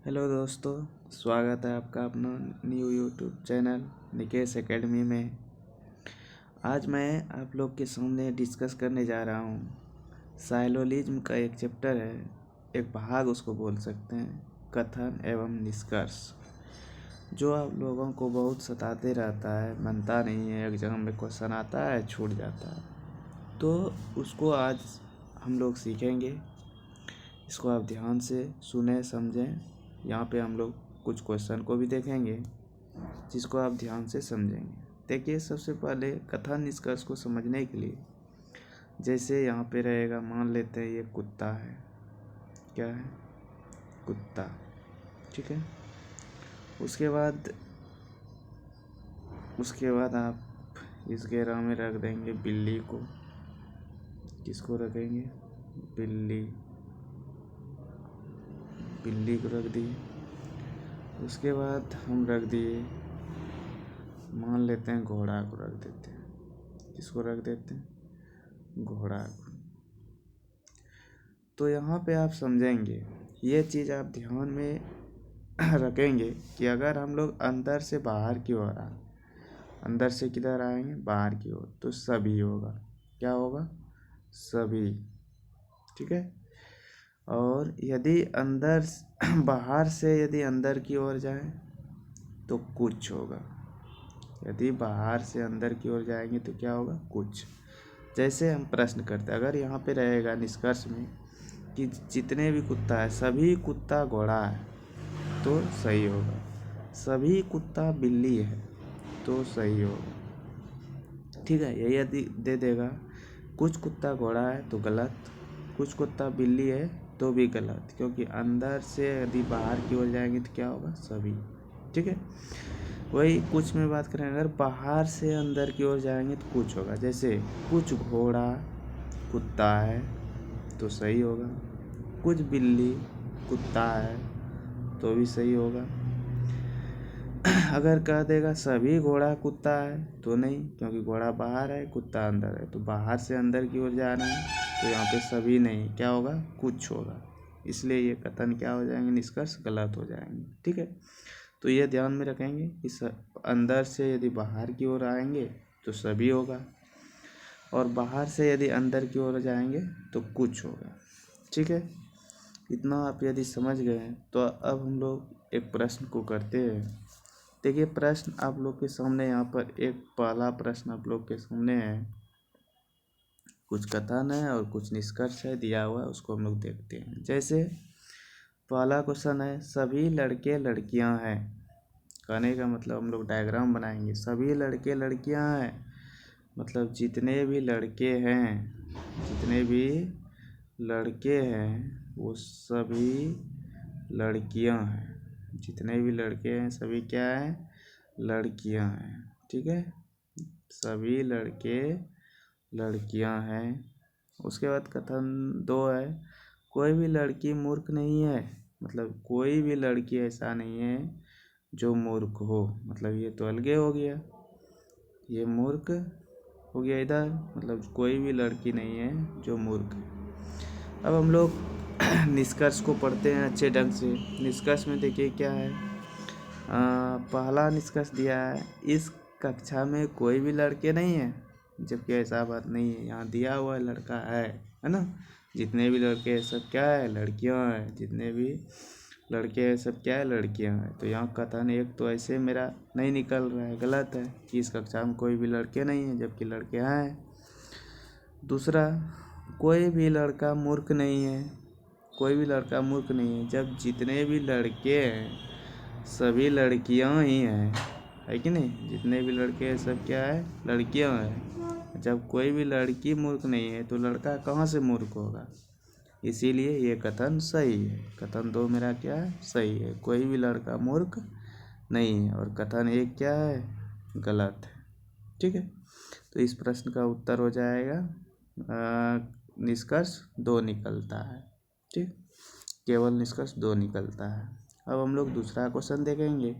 Hello दोस्तों, स्वागत है आपका अपना new YouTube channel Nikesh academy में। आज मैं आप लोग के सामने डिस्कस करने जा रहा हूँ साइलोलिज्म का एक चैप्टर है, एक भाग उसको बोल सकते हैं, कथन एवं निष्कर्ष, जो आप लोगों को बहुत सताते रहता है, बनता नहीं है। एग्जाम में क्वेश्चन आता है, छूट जाता है, तो उसको आज हम लोग सीखेंगे। इसको आप ध्यान से सुने समझें। यहाँ पे हम लोग कुछ क्वेश्चन को भी देखेंगे जिसको आप ध्यान से समझेंगे। देखिए, सबसे पहले कथन निष्कर्ष को समझने के लिए, जैसे यहाँ पे रहेगा, मान लेते हैं ये कुत्ता है। क्या है? कुत्ता। ठीक है। उसके बाद आप इस घेरा में रख देंगे बिल्ली को। किसको रखेंगे? बिल्ली को रख दिए। उसके बाद हम रख दिए, मान लेते हैं घोड़ा को रख देते हैं। किसको रख देते हैं? घोड़ा को। तो यहाँ पे आप समझेंगे, ये चीज़ आप ध्यान में रखेंगे कि अगर हम लोग अंदर से बाहर की ओर आए, अंदर से किधर आएंगे? बाहर की ओर, तो सभी होगा। क्या होगा? सभी। ठीक है। और यदि बाहर से यदि अंदर की ओर जाए तो कुछ होगा। यदि बाहर से अंदर की ओर जाएंगे तो क्या होगा? कुछ। जैसे हम प्रश्न करते हैं, अगर यहाँ पे रहेगा निष्कर्ष में कि जितने भी कुत्ता है, सभी कुत्ता घोड़ा है, तो सही होगा। सभी कुत्ता बिल्ली है, तो सही होगा। ठीक है। यही यदि दे देगा कुछ कुत्ता घोड़ा है तो गलत, कुछ कुत्ता बिल्ली है तो भी गलत, क्योंकि अंदर से यदि बाहर की ओर जाएंगे तो क्या होगा? सभी। ठीक है। वही कुछ में बात करें, अगर बाहर से अंदर की ओर जाएंगे तो कुछ होगा। जैसे कुछ घोड़ा कुत्ता है तो सही होगा, कुछ बिल्ली कुत्ता है तो भी सही होगा। अगर कह देगा सभी घोड़ा कुत्ता है तो नहीं, क्योंकि घोड़ा बाहर है, कुत्ता अंदर है, तो बाहर से अंदर की ओर जाना है, तो यहाँ पे सभी नहीं, क्या होगा? कुछ होगा। इसलिए ये कथन क्या हो जाएंगे? निष्कर्ष गलत हो जाएंगे। ठीक है। तो ये ध्यान में रखेंगे, इस अंदर से यदि बाहर की ओर आएंगे तो सभी होगा, और बाहर से यदि अंदर की ओर जाएंगे तो कुछ होगा। ठीक है। इतना आप यदि समझ गए तो अब हम लोग एक प्रश्न को करते हैं। देखिए, प्रश्न आप लोग के सामने, यहाँ पर एक पहला प्रश्न आप लोग के सामने है। कुछ कथन है और कुछ निष्कर्ष है दिया हुआ है, उसको हम लोग देखते हैं। जैसे पहला क्वेश्चन है, सभी लड़के लड़कियां हैं। कहने का मतलब हम लोग डायग्राम बनाएंगे। सभी लड़के लड़कियां हैं, मतलब जितने भी लड़के हैं वो सभी लड़कियां हैं। जितने भी लड़के हैं सभी क्या हैं? लड़कियां हैं। ठीक है। सभी लड़के लड़कियां हैं। उसके बाद कथन 2 है, कोई भी लड़की मूर्ख नहीं है। मतलब कोई भी लड़की ऐसा नहीं है जो मूर्ख हो। मतलब ये तो अलगे हो गया, ये मूर्ख हो गया इधर, मतलब कोई भी लड़की नहीं है जो मूर्ख है। अब हम लोग निष्कर्ष को पढ़ते हैं अच्छे ढंग से। निष्कर्ष में देखिए क्या है। पहला निष्कर्ष दिया है, इस कक्षा में कोई भी लड़के नहीं है, जबकि ऐसा बात नहीं है। यहाँ दिया हुआ लड़का है ना। जितने भी लड़के हैं सब क्या है? लड़कियां हैं। जितने भी लड़के हैं सब क्या है? लड़कियां हैं। तो यहाँ कथन एक तो ऐसे मेरा नहीं निकल रहा है, गलत है कि इस कक्षा में कोई भी लड़के नहीं है, जबकि लड़के हैं। दूसरा, कोई भी लड़का मूर्ख नहीं है। कोई भी लड़का मूर्ख नहीं है, जब जितने भी लड़के हैं सभी लड़कियां ही हैं, है कि नहीं? जितने भी लड़के हैं सब क्या है? लड़कियां हैं। जब कोई भी लड़की मूर्ख नहीं है तो लड़का कहाँ से मूर्ख होगा? इसीलिए ये कथन सही है। कथन 2 मेरा क्या है? सही है, कोई भी लड़का मूर्ख नहीं है। और कथन 1 क्या है? गलत है। ठीक है। तो इस प्रश्न का उत्तर हो जाएगा निष्कर्ष 2 निकलता है। ठीक, केवल निष्कर्ष 2 निकलता है। अब हम लोग दूसरा क्वेश्चन देखेंगे।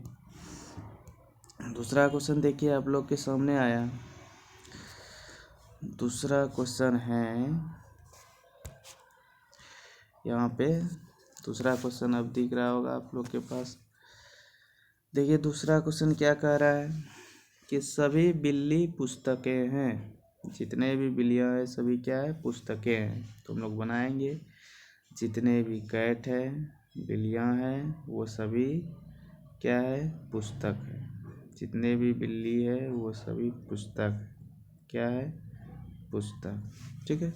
दूसरा क्वेश्चन देखिए आप लोग के सामने आया। दूसरा क्वेश्चन है, यहाँ पे दूसरा क्वेश्चन अब दिख रहा होगा आप लोग के पास। देखिए दूसरा क्वेश्चन क्या कह रहा है कि सभी बिल्ली पुस्तकें हैं। जितने भी बिल्लियाँ हैं सभी क्या है, पुस्तकें हैं। तो हम लोग बनाएंगे जितने भी कैट है, बिल्लियाँ हैं, वो सभी क्या है, पुस्तक है। जितने भी बिल्ली है वो सभी पुस्तक क्या है, पुस्तक। ठीक है।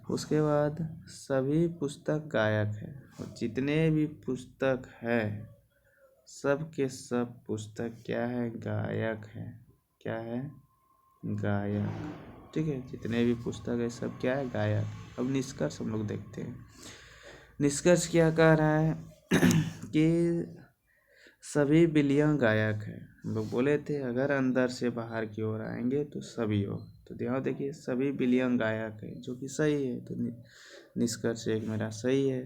उसके बाद सभी पुस्तक गायक है, और जितने भी पुस्तक है सब के सब पुस्तक क्या है, गायक है। क्या है, गायक। ठीक है। जितने भी पुस्तक है सब क्या है, गायक। अब निष्कर्ष हम लोग देखते हैं। निष्कर्ष क्या कह रहा है कि सभी बिल्लियाँ गायक है। हम लोग बोले थे अगर अंदर से बाहर की ओर आएंगे तो सभी हो। तो ध्यान देखिए सभी बिल्लियाँ गायक है, जो कि सही है। तो निष्कर्ष एक मेरा सही है।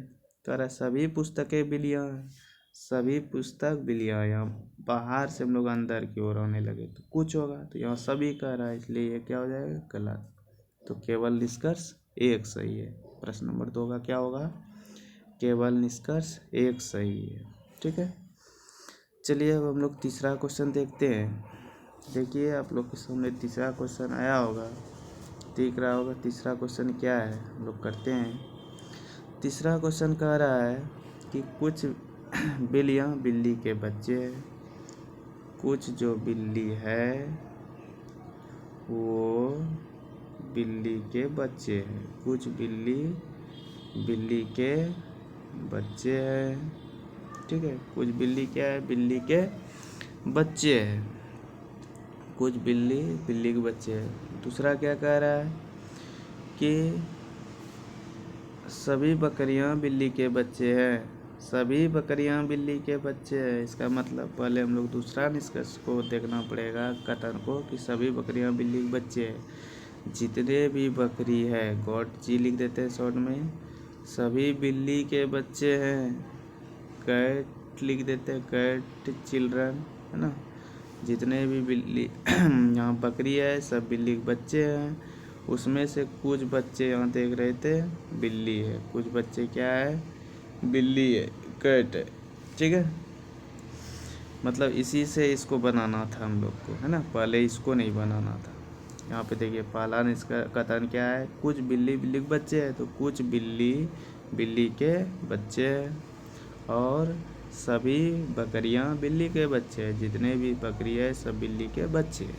कह रहा सभी पुस्तकें बिल्लियाँ हैं, सभी पुस्तक बिल्लियाँ। यहाँ बाहर से हम लोग अंदर की ओर आने लगे तो कुछ होगा, तो यहाँ सभी कह रहा है, इसलिए ये क्या हो जाएगा, गलत। तो केवल निष्कर्ष एक सही है। प्रश्न नंबर 2 का क्या होगा, केवल निष्कर्ष एक सही है। ठीक है। चलिए अब हम लोग तीसरा क्वेश्चन देखते हैं। देखिए आप लोग के सामने तीसरा क्वेश्चन आया होगा, दिख रहा होगा। तीसरा क्वेश्चन क्या है हम लोग करते हैं। तीसरा क्वेश्चन कह रहा है कि कुछ बिल्लियाँ बिल्ली के बच्चे हैं। कुछ जो बिल्ली है वो बिल्ली के बच्चे हैं। कुछ बिल्ली बिल्ली के बच्चे हैं। ठीक है। कुछ बिल्ली क्या है, बिल्ली के बच्चे हैं। कुछ बिल्ली बिल्ली के बच्चे हैं। दूसरा क्या कह रहा है कि सभी बकरियां बिल्ली के बच्चे हैं। सभी बकरियां बिल्ली के बच्चे हैं। इसका मतलब पहले हम लोग दूसरा निष्कर्ष को देखना पड़ेगा, कथन को, कि सभी बकरियां बिल्ली के बच्चे हैं। जितने भी बकरी है, गॉड जी लिख देते हैं शॉर्ट में, सभी बिल्ली के बच्चे हैं। कैट लिख देते हैं, कैट चिल्ड्रन, है ना। जितने भी बिल्ली यहाँ बकरी है सब बिल्ली के बच्चे हैं। उसमें से कुछ बच्चे यहाँ देख रहे थे बिल्ली है, कुछ बच्चे क्या है, बिल्ली है, कैट है। ठीक है। मतलब इसी से इसको बनाना था हम लोग को, है ना। पहले इसको नहीं बनाना था। यहाँ पे देखिए पहला इसका कथन क्या है, कुछ बिल्ली बिल्ली के बच्चे हैं। तो कुछ बिल्ली बिल्ली के बच्चे हैं, और सभी बकरियां बिल्ली के बच्चे हैं। जितने भी बकरी है सब बिल्ली के बच्चे हैं।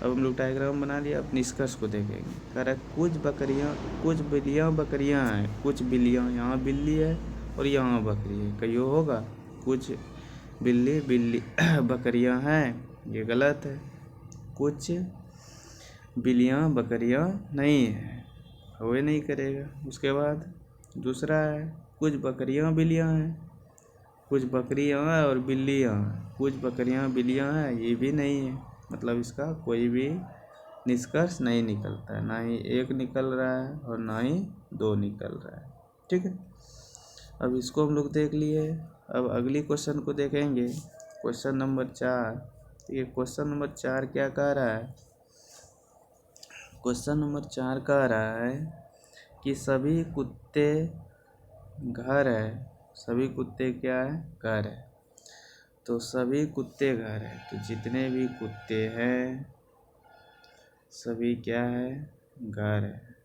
अब हम लोग डायग्राम बना लिया। अब निष्कर्ष को देखेंगे। कह रहा है कुछ बिल्लियाँ बकरियाँ हैं। कुछ बिल्लियाँ, यहाँ बिल्ली है और यहाँ बकरी है, कहियो होगा। कुछ बिल्ली बिल्ली बकरियाँ हैं, ये गलत है। कुछ बिल्लियाँ बकरियाँ नहीं है, हो ही नहीं करेगा। उसके बाद दूसरा है कुछ बकरियाँ बिल्लियाँ हैं। कुछ बकरियाँ हैं और बिल्लियाँ हैं। कुछ बकरियाँ बिल्लियाँ हैं, ये भी नहीं है। मतलब इसका कोई भी निष्कर्ष नहीं निकलता है, ना ही एक निकल रहा है और ना ही दो निकल रहा है। ठीक है। अब इसको हम लोग देख लिए। अब अगली क्वेश्चन को देखेंगे, क्वेश्चन नंबर 4। ये क्वेश्चन नंबर 4 क्या कह रहा है, क्वेश्चन नंबर 4 कह रहा है कि सभी कुत्ते घर है। सभी कुत्ते क्या है, घर है। तो सभी कुत्ते घर है, तो जितने भी कुत्ते हैं सभी क्या है, घर है।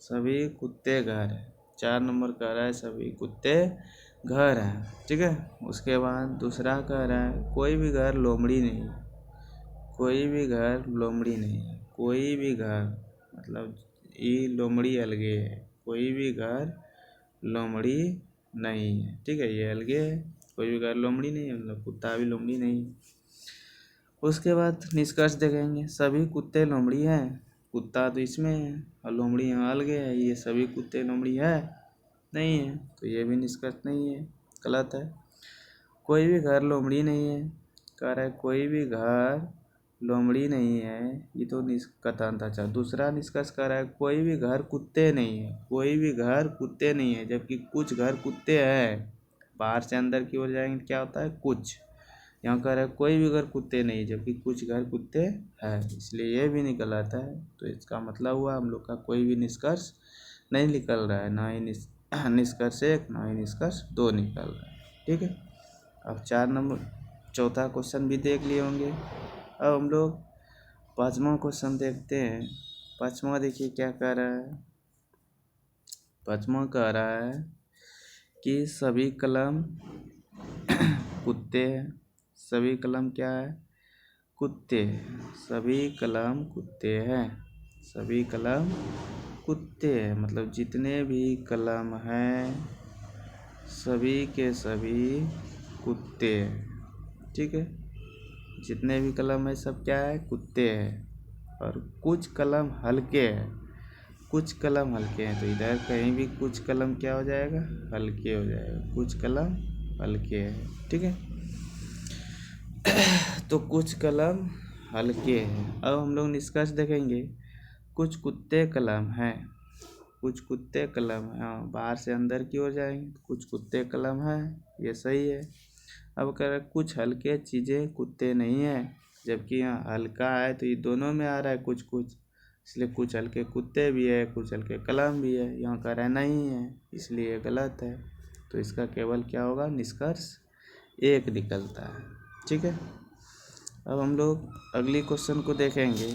सभी कुत्ते घर है। 4 नंबर कह रहा है सभी कुत्ते घर है। ठीक है। उसके बाद दूसरा कह रहा है कोई भी घर लोमड़ी नहीं है। कोई भी घर लोमड़ी नहीं है। कोई भी घर, मतलब ये लोमड़ी अलगे है। कोई भी घर लोमड़ी नहीं है। ठीक है, ये अलगे है। कोई भी घर लोमड़ी नहीं है, मतलब कुत्ता भी लोमड़ी नहीं है। उसके बाद निष्कर्ष देखेंगे, सभी कुत्ते लोमड़ी हैं। कुत्ता तो इसमें है और लोमड़ी यहाँ अलगे है। ये सभी कुत्ते लोमड़ी है नहीं है, तो ये भी निष्कर्ष नहीं है, गलत है। कोई भी घर लोमड़ी नहीं है, कह रहा है कोई भी घर लोमड़ी नहीं है, ये तो कथन था। अच्छा, दूसरा निष्कर्ष कह रहा है कोई भी घर कुत्ते नहीं है। कोई भी घर कुत्ते नहीं है, जबकि कुछ घर कुत्ते हैं। बाहर से अंदर की ओर जाएंगे क्या होता है, कुछ। यहाँ कह रहा है कोई भी घर कुत्ते नहीं, जबकि कुछ घर कुत्ते हैं, इसलिए ये भी निकल आता है। तो इसका मतलब हुआ हम लोग का कोई भी निष्कर्ष नहीं निकल रहा है, ना ही निष्कर्ष 1 नहीं निष्कर्ष 2 निकल रहा है। ठीक है, अब 4 क्वेश्चन भी देख लिए होंगे। अब हम लोग 5वां क्वेश्चन देखते हैं। 5वां देखिए क्या कह रहा है। 5वां कह रहा है कि सभी कलम कुत्ते हैं। सभी कलम क्या है? कुत्ते। सभी कलम कुत्ते हैं। सभी कलम कुत्ते हैं, मतलब जितने भी कलम हैं सभी के सभी कुत्ते हैं। ठीक है, जितने भी कलम है सब क्या है? कुत्ते हैं। और कुछ कलम हल्के हैं। कुछ कलम हल्के हैं, तो इधर कहीं भी कुछ कलम क्या हो जाएगा? हल्के हो जाएगा। कुछ कलम हल्के हैं। ठीक है, तो कुछ कलम हल्के हैं। अब हम लोग निष्कर्ष देखेंगे। कुछ कुत्ते कलम हैं। कुछ कुत्ते कलम हैं। हाँ, बाहर से अंदर की ओर जाएंगे। कुछ कुत्ते कलम हैं, ये सही है। अब कह रहे कुछ हल्के चीज़ें कुत्ते नहीं है, जबकि यहाँ हल्का है तो ये दोनों में आ रहा है कुछ कुछ, इसलिए कुछ हल्के कुत्ते भी है, कुछ हल्के कलम भी है। यहाँ कह रहा है नहीं है, इसलिए गलत है। तो इसका केवल क्या होगा? निष्कर्ष 1 निकलता है। ठीक है, अब हम लोग अगली क्वेश्चन को देखेंगे।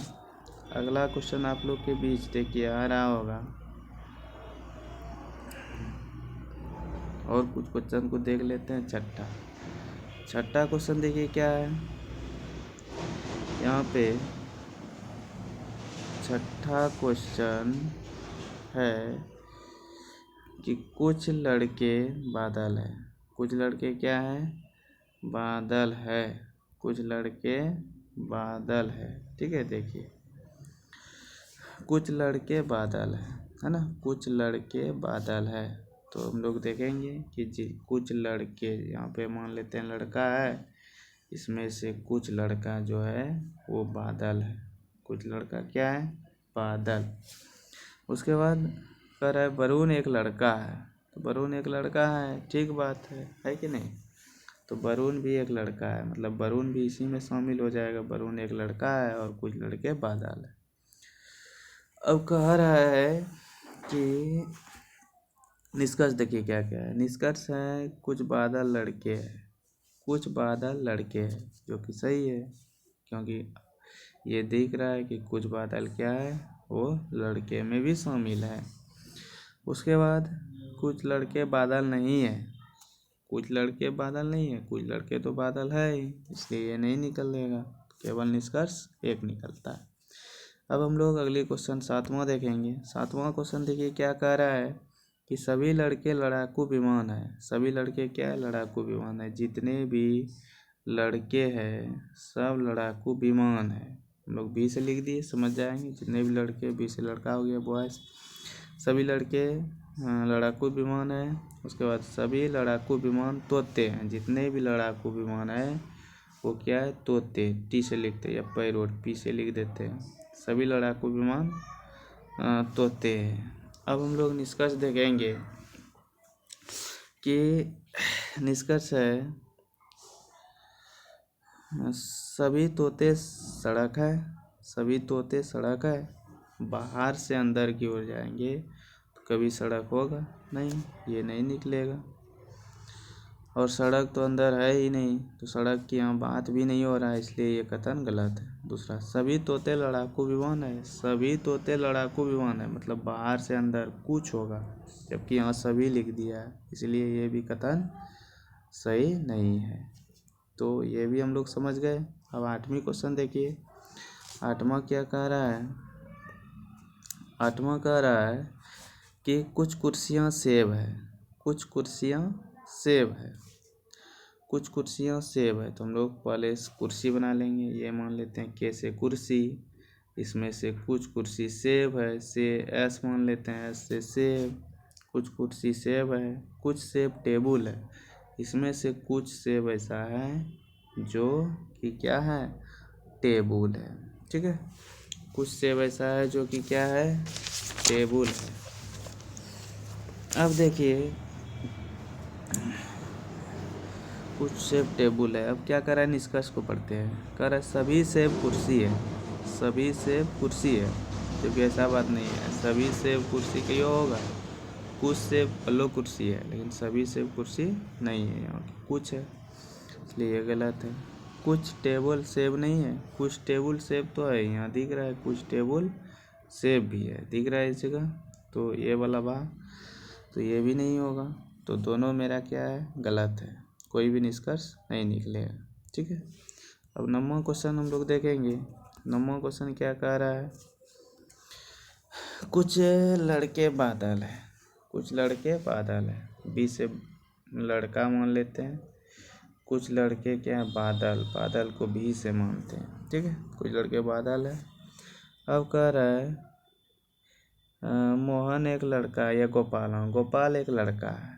अगला क्वेश्चन आप लोग के बीच देखिए आ रहा होगा, और कुछ क्वेश्चन को देख लेते हैं। छठा क्वेश्चन देखिए क्या है यहाँ पे। छठा क्वेश्चन है कि कुछ लड़के बादल है। कुछ लड़के क्या है? बादल है। कुछ लड़के बादल है। ठीक है, देखिए कुछ लड़के बादल है ना। कुछ लड़के बादल है, तो हम लोग देखेंगे कि जी कुछ लड़के, यहाँ पे मान लेते हैं लड़का है, इसमें से कुछ लड़का जो है वो बादल है। कुछ लड़का क्या है? बादल। उसके बाद कह रहा है वरुण एक लड़का है। तो वरुण एक लड़का है, ठीक बात है कि नहीं? तो वरुण भी एक लड़का है, मतलब वरुण भी इसी में शामिल हो जाएगा। वरुण एक लड़का है और कुछ लड़के बादल है। अब कह रहा है कि निष्कर्ष देखिए क्या क्या है। निष्कर्ष है कुछ बादल लड़के हैं। कुछ बादल लड़के हैं, जो कि सही है, क्योंकि ये दिख रहा है कि कुछ बादल क्या है? वो लड़के में भी शामिल है। उसके बाद कुछ लड़के बादल नहीं है। कुछ लड़के बादल नहीं है, कुछ लड़के तो बादल है ही, इसलिए ये नहीं निकलेगा। केवल निष्कर्ष 1 निकलता है। अब हम लोग अगले क्वेश्चन 7वां देखेंगे। 7वां क्वेश्चन देखिए क्या कह रहा है कि सभी लड़के लड़ाकू विमान है। सभी लड़के क्या है? लड़ाकू विमान है। जितने भी लड़के हैं सब लड़ाकू विमान है। हम लोग बी से लिख दिए, समझ जाएंगे। जितने भी लड़के, बी से लड़का हो गया, बॉयज। सभी लड़के लड़ाकू विमान है। उसके बाद सभी लड़ाकू विमान तोते हैं। जितने भी लड़ाकू विमान है वो क्या है? तोते। टी से लिखते हैं, या पैरोट पी से लिख देते हैं। सभी लड़ाकू विमान तोते हैं। अब हम लोग निष्कर्ष देखेंगे कि निष्कर्ष है सभी तोते सड़क है। सभी तोते सड़क है। बाहर से अंदर की ओर जाएंगे तो कभी सड़क होगा नहीं, ये नहीं निकलेगा। और सड़क तो अंदर है ही नहीं, तो सड़क की यहाँ बात भी नहीं हो रहा है, इसलिए ये कथन गलत है। दूसरा, सभी तोते लड़ाकू विमान है। सभी तोते लड़ाकू विमान है, मतलब बाहर से अंदर कुछ होगा, जबकि यहाँ सभी लिख दिया है, इसलिए ये भी कथन सही नहीं है। तो ये भी हम लोग समझ गए। अब 8वीं क्वेश्चन देखिए। 8वां क्या कह रहा है? 8वां कह रहा है कि कुछ कुर्सियाँ सेब है। कुछ कुर्सियाँ सेब है। कुछ कुर्सियाँ सेब है, तो हम लोग पहले कुर्सी बना लेंगे। ये मान लेते हैं के से कुर्सी। इसमें से कुछ कुर्सी सेब है, से एस मान लेते हैं, एस से सेब। कुछ कुर्सी सेब है। कुछ सेब टेबुल है। इसमें से कुछ सेब ऐसा है जो कि क्या है? टेबुल है। ठीक है, कुछ सेब ऐसा है जो कि क्या है? टेबुल है। अब देखिए कुछ सेब टेबुल है। अब क्या कर रहा है? निष्कर्ष को पढ़ते हैं। कह रहा है सभी सेब कुर्सी है। सभी सेब कुर्सी है, जबकि ऐसा बात नहीं है। सभी सेब कुर्सी क्यों होगा? कुछ सेब लो कुर्सी है, लेकिन सभी सेब कुर्सी नहीं है, यहाँ कुछ है, इसलिए ये गलत है। कुछ टेबल सेब नहीं है, कुछ टेबल सेब तो है, यहाँ दिख रहा है कुछ टेबल सेब भी है, दिख रहा है इस जगह, तो ये वाला भाग तो ये भी नहीं होगा। तो दोनों मेरा क्या है, गलत है, कोई भी निष्कर्ष नहीं निकलेगा। ठीक है, अब नंबर क्वेश्चन हम लोग देखेंगे। नंबर क्वेश्चन क्या कह रहा है, कुछ लड़के बादल है, कुछ लड़के बादल है, बी से लड़का मान लेते हैं, कुछ लड़के क्या है बादल, बादल को भी से मानते हैं। ठीक है, कुछ लड़के बादल है। अब कह रहा है मोहन एक लड़का है, या गोपाल, हाँ गोपाल एक लड़का है,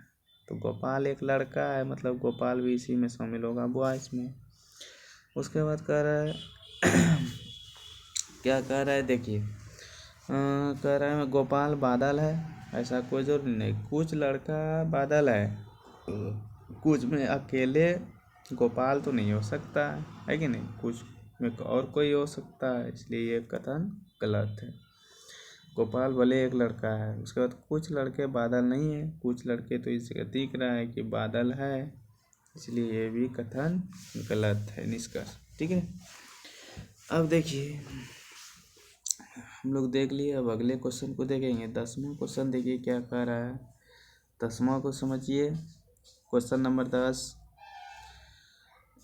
तो गोपाल एक लड़का है मतलब गोपाल भी इसी में शामिल होगा, बॉयज में। उसके बाद कह रहा है क्या कह रहा है, देखिए कह रहा है गोपाल बादल है, ऐसा कोई जरूरी नहीं, कुछ लड़का बादल है, कुछ में अकेले गोपाल तो नहीं हो सकता है कि नहीं, कुछ में और कोई हो सकता है, इसलिए ये कथन गलत है। गोपाल भले एक लड़का है। उसके बाद कुछ लड़के बादल नहीं है, कुछ लड़के तो इससे दिख रहा है कि बादल है, इसलिए ये भी कथन गलत है, निष्कर्ष। ठीक है, अब देखिए हम लोग देख लिए, अब अगले क्वेश्चन को देखेंगे। 10वां क्वेश्चन देखिए क्या कह रहा है, 10वां को समझिए। क्वेश्चन नंबर 10,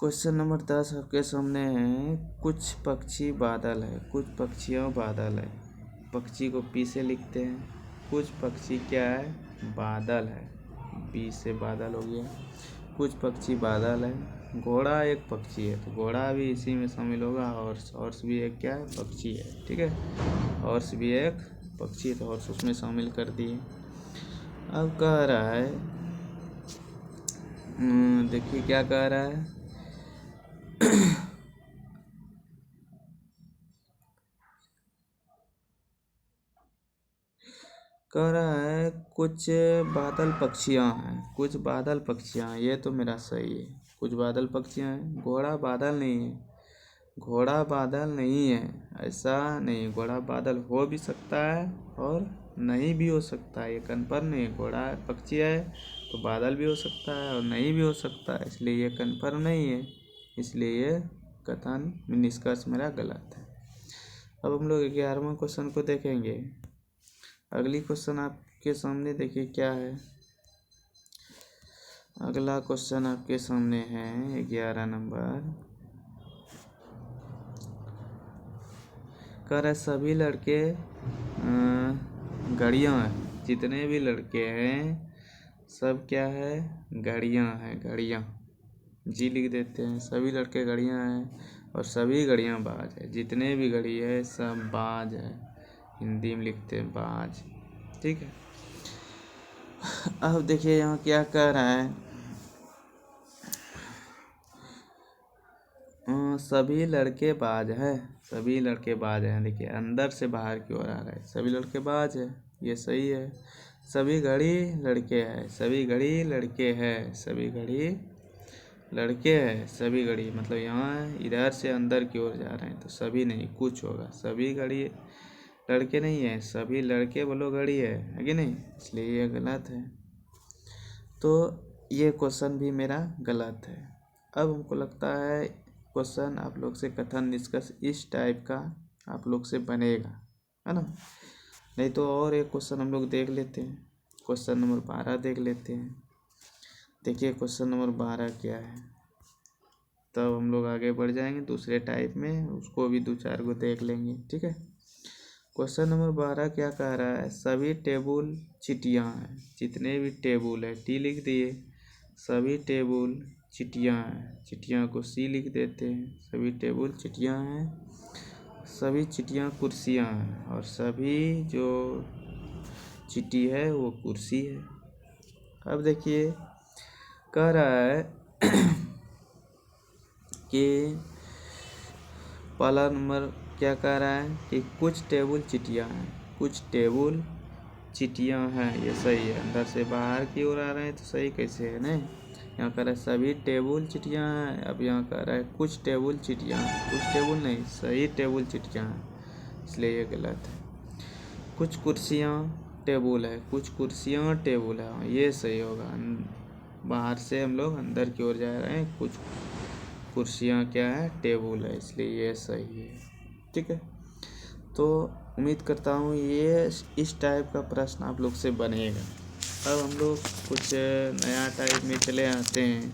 क्वेश्चन नंबर 10 आपके सामने है, कुछ पक्षी बादल है, कुछ पक्षियों बादल है, पक्षी को पी से लिखते हैं, कुछ पक्षी क्या है बादल है, बी से बादल हो गया, कुछ पक्षी बादल है, घोड़ा एक पक्षी है, तो घोड़ा भी इसी में शामिल होगा, हॉर्स भी एक क्या है पक्षी है। ठीक है, हॉर्स भी एक पक्षी है, तो हॉर्स उसमें शामिल कर दिए। अब कह रहा है देखिए क्या कह रहा है कह रहा है कुछ बादल पक्षियाँ हैं, कुछ बादल पक्षियाँ हैं, ये तो मेरा सही है, कुछ बादल पक्षियाँ हैं। घोड़ा बादल नहीं है, घोड़ा बादल नहीं है, ऐसा नहीं, घोड़ा बादल हो भी सकता है और नहीं भी हो सकता है, ये कन्फर्म नहीं है। घोड़ा पक्षी है तो बादल भी हो सकता है और नहीं भी हो सकता है, इसलिए ये कन्फर्म नहीं है, इसलिए ये कथन निष्कर्ष मेरा गलत है। अब हम लोग 11वां क्वेश्चन को देखेंगे। अगली क्वेश्चन आपके सामने देखिए क्या है, अगला क्वेश्चन आपके सामने है 11 नंबर। कह रहा है सभी लड़के घड़ियाँ हैं, जितने भी लड़के हैं सब क्या है घड़ियाँ हैं, घड़ियाँ जी लिख देते हैं, सभी लड़के घड़ियाँ हैं और सभी घड़ियाँ बाज है, जितने भी घड़ी है सब बाज है, हिंदी में लिखते हैं बाज। ठीक है, अब देखिए यहाँ क्या कह रहा है सभी लड़के बाज है, सभी लड़के बाज हैं, देखिए अंदर से बाहर की ओर आ रहा है, सभी लड़के बाज है, ये सही है। सभी घड़ी लड़के हैं, सभी घड़ी लड़के हैं, सभी घड़ी लड़के हैं, सभी घड़ी मतलब यहाँ इधर से अंदर की ओर जा रहे हैं, तो सभी नहीं कुछ होगा, सभी घड़ी लड़के नहीं है, सभी लड़के बोलो घड़ी है कि नहीं, इसलिए ये गलत है। तो ये क्वेश्चन भी मेरा गलत है। अब हमको लगता है क्वेश्चन आप लोग से कथन निष्कर्ष इस टाइप का आप लोग से बनेगा, है ना। नहीं तो और एक क्वेश्चन हम लोग देख लेते हैं, क्वेश्चन नंबर 12 देख लेते हैं। देखिए क्वेश्चन नंबर 12 क्या है, तब हम लोग आगे बढ़ जाएंगे दूसरे टाइप में, उसको भी 2-4 को देख लेंगे। ठीक है, क्वेश्चन नंबर 12 क्या कह रहा है, सभी टेबल चिटियाँ हैं, जितने भी टेबल है टी लिख दिए, सभी टेबल चिटियाँ हैं, चिटियाँ को सी लिख देते हैं, सभी टेबल चिटियाँ हैं, सभी चिटियाँ कुर्सियाँ हैं और सभी जो चिटी है वो कुर्सी है। अब देखिए कह रहा है कि पहला नंबर क्या कह रहा है कि कुछ टेबल चिटियाँ हैं, कुछ टेबल चिटियाँ हैं, ये सही है, अंदर से बाहर की ओर आ रहे हैं तो सही कैसे है नहीं। यहाँ कह रहा है सभी टेबल चिटियाँ हैं, अब यहाँ कह रहा है कुछ टेबल चिटियाँ हैं, कुछ टेबल नहीं सही टेबल चिटियाँ हैं, इसलिए ये गलत है। कुछ कुर्सियाँ टेबल है, कुछ कुर्सियाँ टेबल है। हाँ, ये सही होगा। बाहर से हम लोग अंदर की ओर जा रहे हैं, कुछ कुर्सियाँ क्या है, टेबल है, इसलिए ये सही है। ठीक है, तो उम्मीद करता हूँ ये इस टाइप का प्रश्न आप लोग से बनेगा। अब हम लोग कुछ नया टाइप में चले आते हैं,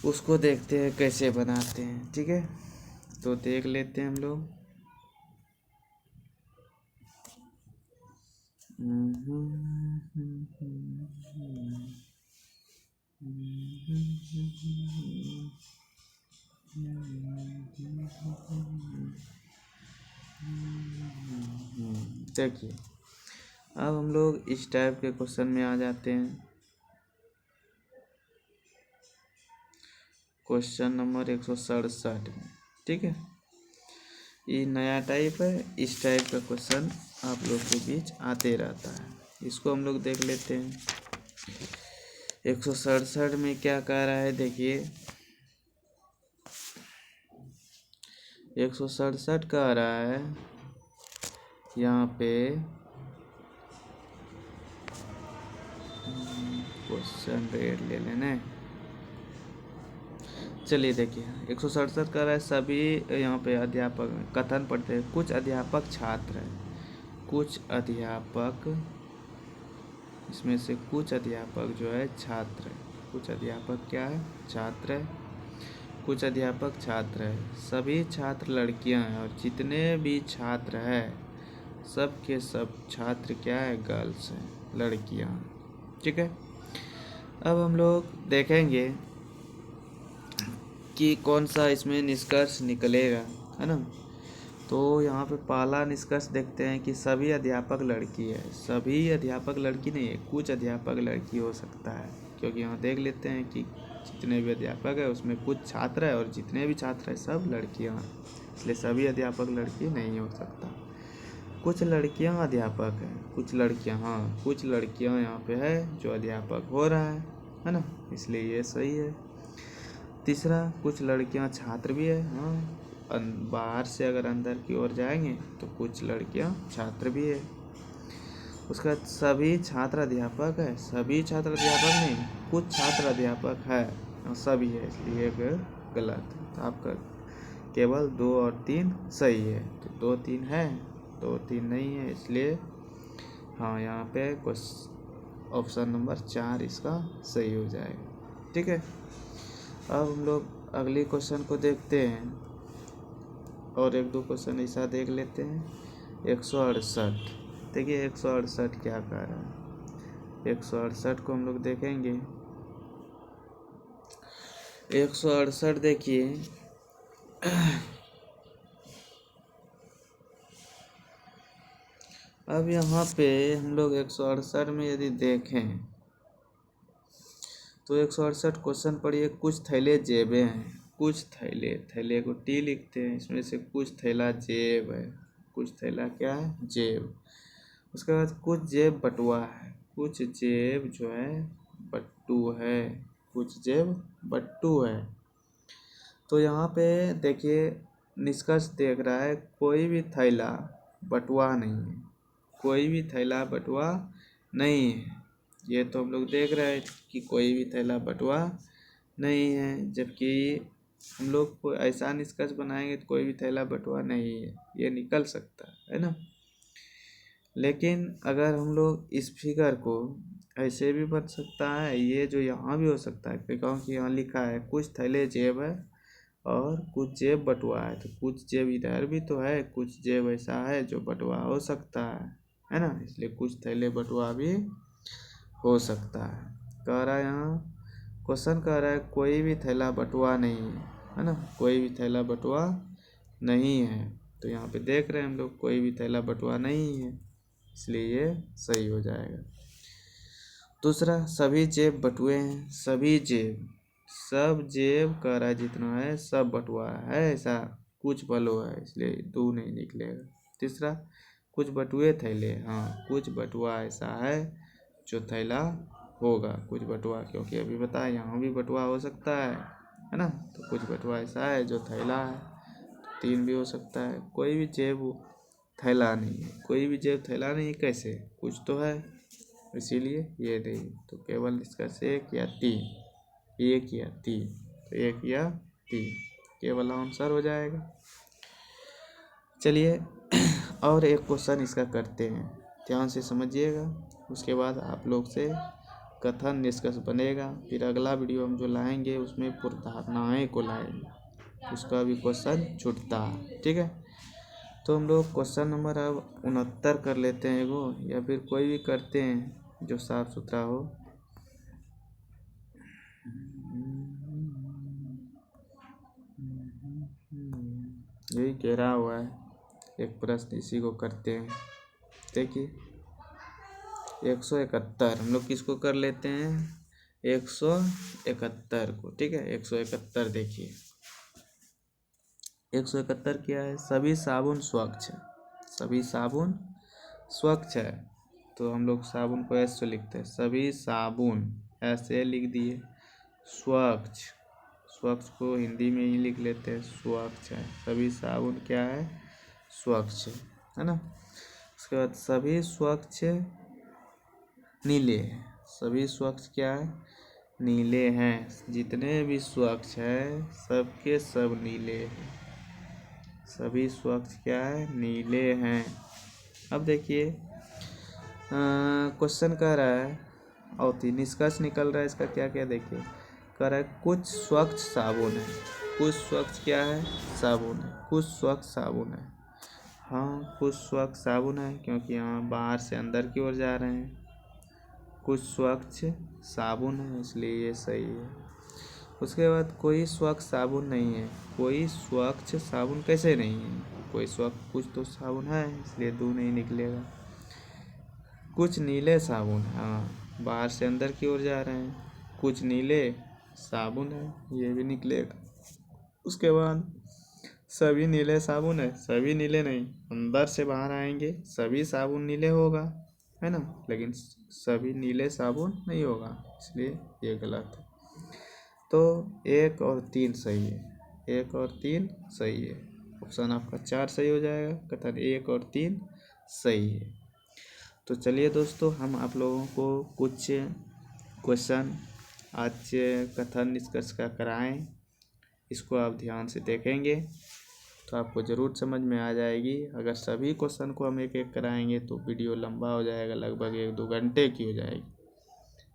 उसको देखते हैं कैसे बनाते हैं। ठीक है, तो देख लेते हैं हम लोग। देखिए, अब हम लोग इस टाइप के क्वेश्चन में आ जाते हैं। क्वेश्चन नंबर 167 में। ठीक है, ये नया टाइप है, इस टाइप का क्वेश्चन आप लोग के बीच आते रहता है। इसको हम लोग देख लेते हैं। 167 में क्या कह रहा है, देखिए 167 कह रहा है यहाँ पे क्वेश्चन रेड ले लेने। चलिए देखिए, 167 कह रहा है सभी यहाँ पे अध्यापक कथन पढ़ते हैं। कुछ अध्यापक छात्र हैं, कुछ अध्यापक, इसमें से कुछ अध्यापक जो है छात्र है, कुछ अध्यापक क्या है, छात्र है, कुछ अध्यापक छात्र है, सभी छात्र लड़कियां हैं और जितने भी छात्र हैं सब के सब छात्र क्या है, गर्ल्स हैं, लड़कियां। ठीक है, अब हम लोग देखेंगे कि कौन सा इसमें निष्कर्ष निकलेगा, है ना। तो यहाँ पे पहला निष्कर्ष देखते हैं कि सभी अध्यापक लड़की है। सभी अध्यापक लड़की नहीं है, कुछ अध्यापक लड़की हो सकता है, क्योंकि यहाँ देख लेते हैं कि जितने भी अध्यापक है उसमें कुछ छात्र है और जितने भी छात्र है सब लड़कियाँ हैं, इसलिए सभी अध्यापक लड़की नहीं हो सकता। कुछ लड़कियाँ अध्यापक हैं, कुछ लड़कियाँ, हाँ कुछ लड़कियाँ यहाँ पे है जो अध्यापक हो रहा है ना, इसलिए ये सही है। तीसरा, कुछ लड़कियां छात्र भी है। हाँ, बाहर से अगर अंदर की ओर जाएंगे तो कुछ लड़कियां छात्र भी है। उसका सभी छात्र अध्यापक है, सभी छात्र अध्यापक नहीं, कुछ छात्र अध्यापक है, सभी है, इसलिए गलत। तो आपका केवल 2 और 3 सही है। तो 2 3 है, 2 3 नहीं है, इसलिए हाँ यहाँ पे ऑप्शन नंबर 4 इसका सही हो जाएगा। ठीक है, अब हम लोग अगले क्वेश्चन को देखते हैं और एक दो क्वेश्चन ऐसा देख लेते हैं। 168, देखिए 168 क्या कह रहा है। 168 को हम लोग देखेंगे। 168 देखिए अब यहाँ पे हम लोग 168 में यदि देखें तो 168 क्वेश्चन पढ़िए। कुछ थैले जेबें हैं, कुछ थैले, थैले को टी लिखते हैं, इसमें से कुछ थैला जेब है, कुछ थैला क्या है, जेब। उसके बाद कुछ जेब बटुआ है, कुछ जेब जो है बट्टू है, कुछ जेब बट्टू है। तो यहाँ पे देखिए निष्कर्ष देख रहा है कोई भी थैला बटुआ नहीं है, कोई भी थैला बटुआ नहीं है। ये तो हम लोग देख रहे हैं कि कोई भी थैला बटुआ नहीं है, जबकि हम लोग को ऐसा निष्कर्ष बनाएंगे तो कोई भी थैला बटुआ नहीं है, ये निकल सकता है ना। लेकिन अगर हम लोग इस फिगर को ऐसे भी बन सकता है, ये जो यहाँ भी हो सकता है, क्योंकि यहाँ लिखा है कुछ थैले जेब है और कुछ जेब बटुआ है, तो कुछ जेब इधर भी तो है, कुछ जेब ऐसा है जो बटुआ हो सकता है ना, इसलिए कुछ थैले बटुआ भी हो सकता है। कह रहा है यहाँ क्वेश्चन कह रहा है कोई भी थैला बटुआ नहीं है ना, कोई भी थैला बटुआ नहीं है। तो यहाँ पे देख रहे हैं हम लोग कोई भी थैला बटुआ नहीं है, इसलिए ये सही हो जाएगा। दूसरा, सभी जेब बटुए हैं, सभी जेब, सब जेब कह रहा है जितना है सब बटुआ है, ऐसा कुछ भलो है, इसलिए 2 नहीं निकलेगा। तीसरा, कुछ बटुए थैले, हाँ कुछ बटुआ ऐसा है जो थैला होगा, कुछ बटुआ, क्योंकि अभी बताया यहाँ भी बटुआ हो सकता है ना, तो कुछ बटुआ ऐसा है जो थैला है, 3 भी हो सकता है। कोई भी जेब थैला नहीं है, कोई भी जैव थैला नहीं है। कैसे? कुछ तो है, इसीलिए ये नहीं। तो केवल निष्कर्ष 1 या 3, 1 या 3, तो 1 या 3 केवल आंसर हो जाएगा। चलिए और एक क्वेश्चन इसका करते हैं, ध्यान से समझिएगा। उसके बाद आप लोग से कथन निष्कर्ष बनेगा। फिर अगला वीडियो हम जो लाएंगे उसमें पूर्वधारणाएं को लाएंगे, उसका भी क्वेश्चन छूटता है। ठीक है, तो हम लोग क्वेश्चन नंबर अब 69 कर लेते हैं एगो, या फिर कोई भी करते हैं जो साफ सुथरा हो। यही घेरा हुआ है एक प्रश्न, इसी को करते हैं। देखिए 171 हम लोग किसको कर लेते हैं? 171 को। ठीक है, 171 देखिए 171 क्या है? सभी साबुन स्वच्छ है। सभी साबुन स्वच्छ है, तो हम लोग साबुन को ऐसे लिखते हैं, सभी साबुन ऐसे लिख दिए। स्वच्छ, स्वच्छ को हिंदी में ही लिख लेते हैं, स्वच्छ है। सभी साबुन क्या है? स्वच्छ है ना। उसके बाद सभी स्वच्छ नीले हैं। सभी स्वच्छ क्या है? नीले हैं। जितने भी स्वच्छ है सबके सब नीले हैं। सभी स्वच्छ क्या है? नीले हैं। अब देखिए क्वेश्चन कह रहा है और निष्कर्ष निकल रहा है इसका क्या क्या। देखिए कह रहा है कुछ स्वच्छ साबुन है। कुछ स्वच्छ क्या है? साबुन है। कुछ स्वच्छ साबुन है। हाँ कुछ स्वच्छ साबुन है, क्योंकि यहाँ बाहर से अंदर की ओर जा रहे हैं। कुछ स्वच्छ साबुन है, इसलिए ये सही है। उसके बाद कोई स्वच्छ साबुन नहीं है। कोई स्वच्छ साबुन कैसे नहीं है? कोई स्वच्छ कुछ तो साबुन है, इसलिए 2 नहीं निकलेगा। कुछ नीले साबुन, हाँ बाहर से अंदर की ओर जा रहे हैं, कुछ नीले साबुन है, ये भी निकलेगा। उसके बाद सभी नीले साबुन है। सभी नीले नहीं, अंदर से बाहर आएंगे सभी साबुन नीले होगा, है ना, लेकिन सभी नीले साबुन नहीं होगा, इसलिए ये गलत है। तो 1 और 3 सही है। 1 और 3 सही है। ऑप्शन आपका 4 सही हो जाएगा। कथन 1 और 3 सही है। तो चलिए दोस्तों, हम आप लोगों को कुछ क्वेश्चन आज कथन निष्कर्ष का कराएं। इसको आप ध्यान से देखेंगे तो आपको ज़रूर समझ में आ जाएगी। अगर सभी क्वेश्चन को हम एक एक कराएंगे तो वीडियो लंबा हो जाएगा, लगभग 1-2 घंटे की हो जाएगी।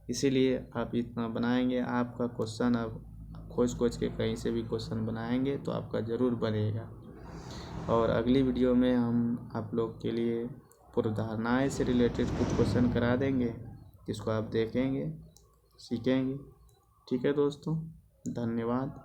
इसीलिए आप इतना बनाएंगे, आपका क्वेश्चन अब खोज के कहीं से भी क्वेश्चन बनाएंगे तो आपका ज़रूर बनेगा। और अगली वीडियो में हम आप लोग के लिए पूर्वधारणाएं से रिलेटेड कुछ क्वेश्चन करा देंगे, जिसको आप देखेंगे, सीखेंगे। ठीक है दोस्तों, धन्यवाद।